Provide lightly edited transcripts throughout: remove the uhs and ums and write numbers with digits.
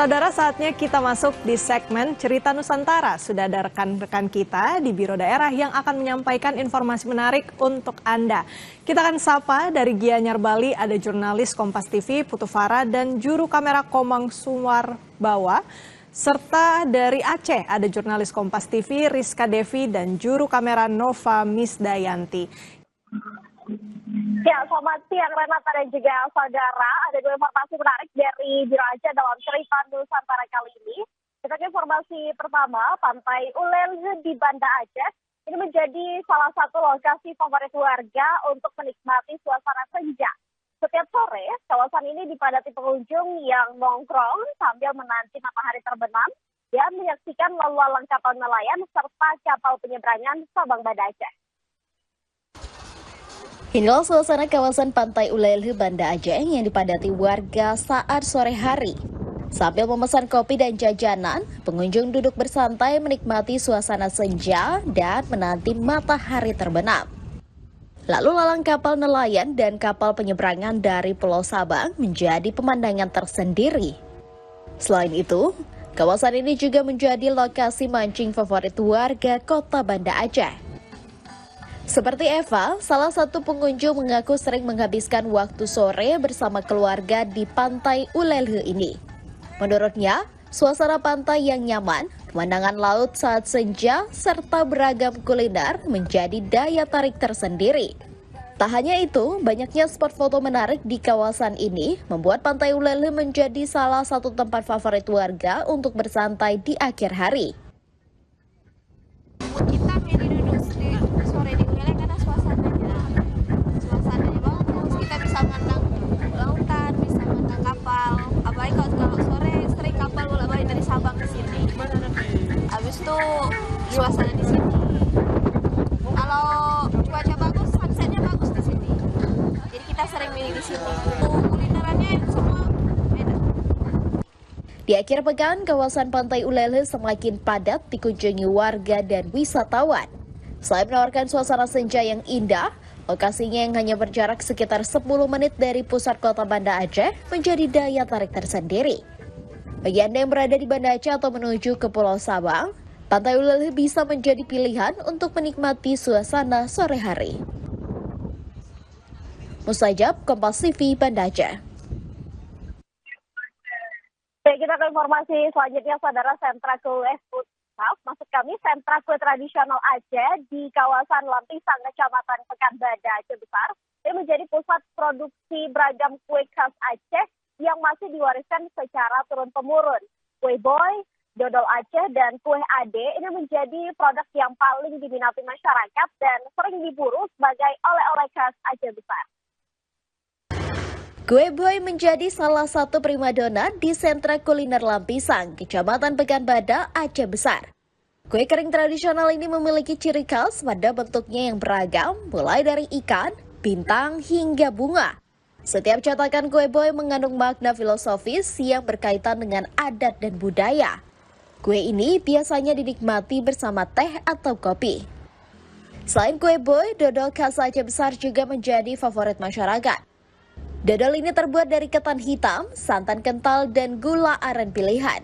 Saudara, saatnya kita masuk di segmen Cerita Nusantara. Sudah ada rekan-rekan kita di Biro Daerah yang akan menyampaikan informasi menarik untuk Anda. Kita akan sapa dari Gianyar Bali, ada jurnalis Kompas TV Putu Farah dan juru kamera Komang Suwarbawa. Serta dari Aceh ada jurnalis Kompas TV Rizka Devi dan juru kamera Nova Misdayanti. Ya, selamat siang Renata dan juga saudara. Ada dua informasi menarik dari Biro Aceh dalam Cerita Nusantara kali ini. Kita ke informasi pertama, Pantai Ulel di Banda Aceh. Ini menjadi salah satu lokasi favorit warga untuk menikmati suasana senja. Setiap sore, kawasan ini dipadati pengunjung yang nongkrong sambil menanti matahari terbenam dan menyaksikan lalu lalang kapal nelayan serta kapal penyeberangan Sabang Banda Aceh. Inilah suasana kawasan Pantai Ulelhu Banda Aceh yang dipadati warga saat sore hari. Sambil memesan kopi dan jajanan, pengunjung duduk bersantai menikmati suasana senja dan menanti matahari terbenam. Lalu lalang kapal nelayan dan kapal penyeberangan dari Pulau Sabang menjadi pemandangan tersendiri. Selain itu, kawasan ini juga menjadi lokasi mancing favorit warga kota Banda Aceh. Seperti Eva, salah satu pengunjung mengaku sering menghabiskan waktu sore bersama keluarga di Pantai Ulelhu ini. Menurutnya, suasana pantai yang nyaman, pemandangan laut saat senja, serta beragam kuliner menjadi daya tarik tersendiri. Tak hanya itu, banyaknya spot foto menarik di kawasan ini membuat Pantai Ulelhu menjadi salah satu tempat favorit warga untuk bersantai di akhir hari. Kita milih duduk sore di Ulelhu karena suasananya bagus, kita bisa mandang lautan, bisa mandang kapal. Apalagi kalau sore sering kapal bolak-balik dari Sabang ke sini. Habis itu suasana di sini. Kalau cuaca bagus, sunsetnya bagus di sini. Jadi kita sering milih di sini. Kulinerannya semua enak. Di akhir pekan, kawasan Pantai Ulelhu semakin padat dikunjungi warga dan wisatawan. Selain menawarkan suasana senja yang indah, lokasinya yang hanya berjarak sekitar 10 menit dari pusat kota Banda Aceh menjadi daya tarik tersendiri. Bagi Anda yang berada di Banda Aceh atau menuju ke Pulau Sabang, Pantai Ulelhu bisa menjadi pilihan untuk menikmati suasana sore hari. Mustajab, Kompas TV, Banda Aceh. Oke, kita ke informasi selanjutnya, saudara. Sentra kue maksud kami sentra kue tradisional Aceh di kawasan Lampisang, Kecamatan Pekanbadak, Aceh Besar. Ini menjadi pusat produksi beragam kue khas Aceh yang masih diwariskan secara turun-temurun. Kue boy, dodol Aceh, dan kue ade ini menjadi produk yang paling diminati masyarakat dan sering diburu sebagai oleh-oleh khas Aceh Besar. Kue boy menjadi salah satu primadona di sentra kuliner Lampisang, Kecamatan Pekanbadak, Aceh Besar. Kue kering tradisional ini memiliki ciri khas pada bentuknya yang beragam, mulai dari ikan, bintang, hingga bunga. Setiap cetakan kue boy mengandung makna filosofis yang berkaitan dengan adat dan budaya. Kue ini biasanya dinikmati bersama teh atau kopi. Selain kue boy, dodol khas Aceh Besar juga menjadi favorit masyarakat. Dodol ini terbuat dari ketan hitam, santan kental, dan gula aren pilihan.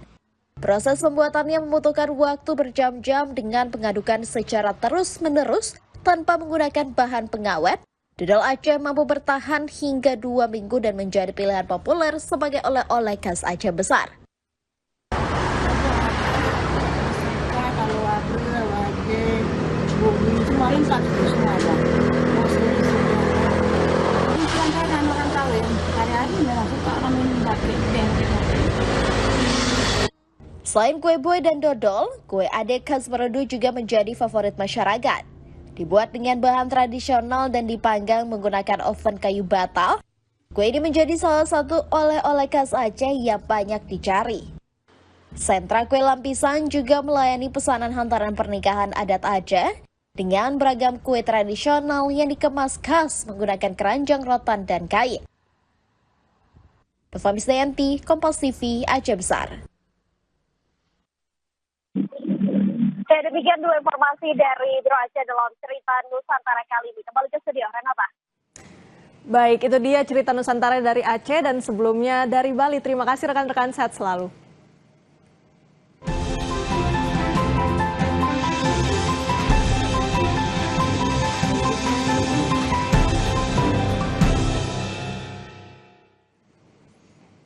Proses pembuatannya membutuhkan waktu berjam-jam dengan pengadukan secara terus-menerus tanpa menggunakan bahan pengawet. Dodol Aceh mampu bertahan hingga 2 minggu dan menjadi pilihan populer sebagai oleh-oleh khas Aceh Besar. Selain kue boy dan dodol, kue ade khas Meredu juga menjadi favorit masyarakat. Dibuat dengan bahan tradisional dan dipanggang menggunakan oven kayu bata, kue ini menjadi salah satu oleh-oleh khas Aceh yang banyak dicari. Sentra kue Lampisang juga melayani pesanan hantaran pernikahan adat Aceh dengan beragam kue tradisional yang dikemas khas menggunakan keranjang rotan dan kain. Nova Misdayanti, Kompas TV, Aceh Besar. Oke, demikian dua informasi dari Biro Aceh dalam Cerita Nusantara kali ini. Kembali ke studio, Renata. Baik, itu dia Cerita Nusantara dari Aceh dan sebelumnya dari Bali. Terima kasih rekan-rekan, sehat selalu.